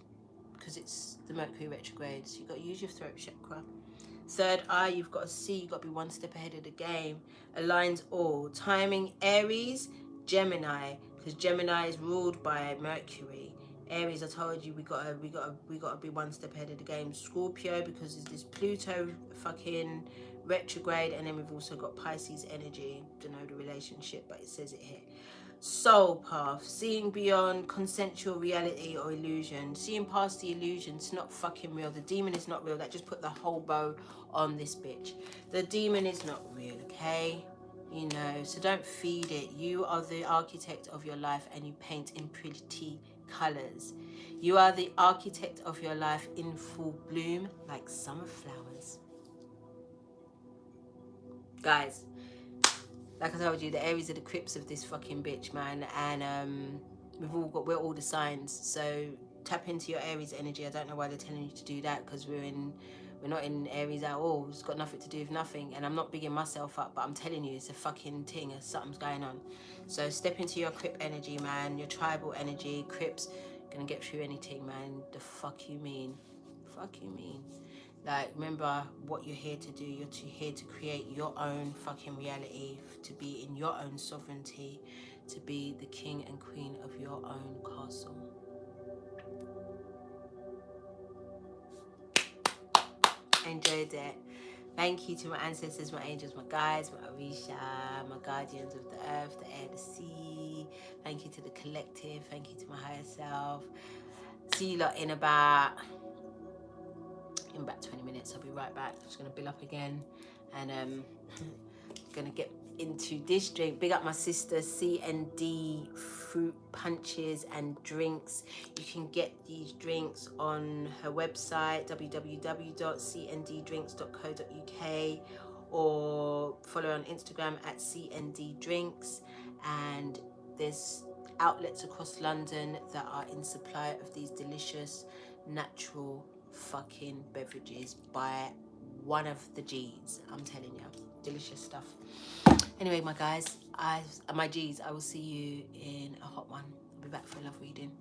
because it's the Mercury retrograde, so you've got to use your throat chakra. Third eye, you've got to see, you've got to be one step ahead of the game. Aligns all. Timing, Aries, Gemini, because Gemini is ruled by Mercury. Aries, I told you we gotta be one step ahead of the game. Scorpio, because there's this Pluto fucking retrograde, and then we've also got Pisces energy. Don't know the relationship, but it says it here. Soul path, seeing beyond consensual reality or illusion, seeing past the illusion. It's not fucking real. The demon is not real. That just put the whole bow on this bitch. The demon is not real, okay? You know, so don't feed it. You are the architect of your life, and you paint in pretty colors. You are the architect of your life in full bloom, like summer flowers. Guys, like I told you, the Aries are the Crips of this fucking bitch, man. And we're all the signs. So tap into your Aries energy. I don't know why they're telling you to do that, because we're not in Aries at all. It's got nothing to do with nothing. And I'm not bigging myself up, but I'm telling you, it's a fucking thing. Something's going on. So step into your Crip energy, man. Your tribal energy. Crips gonna get through anything, man. The fuck you mean? Fuck you mean? Like, remember what you're here to do. You're here to create your own fucking reality, to be in your own sovereignty, to be the king and queen of your own castle. Enjoyed it. Thank you to my ancestors, my angels, my guides, my Orisha, my guardians of the earth, the air, the sea. Thank you to the collective. Thank you to my higher self. See you lot in about 20 minutes. I'll be right back. Just gonna bill up again, and gonna get into this drink. Big up my sister C&D Fruit Punches and Drinks. You can get these drinks on her website www.cnddrinks.co.uk, or follow her on Instagram at CND Drinks. And there's outlets across London that are in supply of these delicious natural fucking beverages by one of the G's. I'm telling you, delicious stuff. Anyway, my guys, my G's, I will see you in a hot one. I'll be back for a love reading.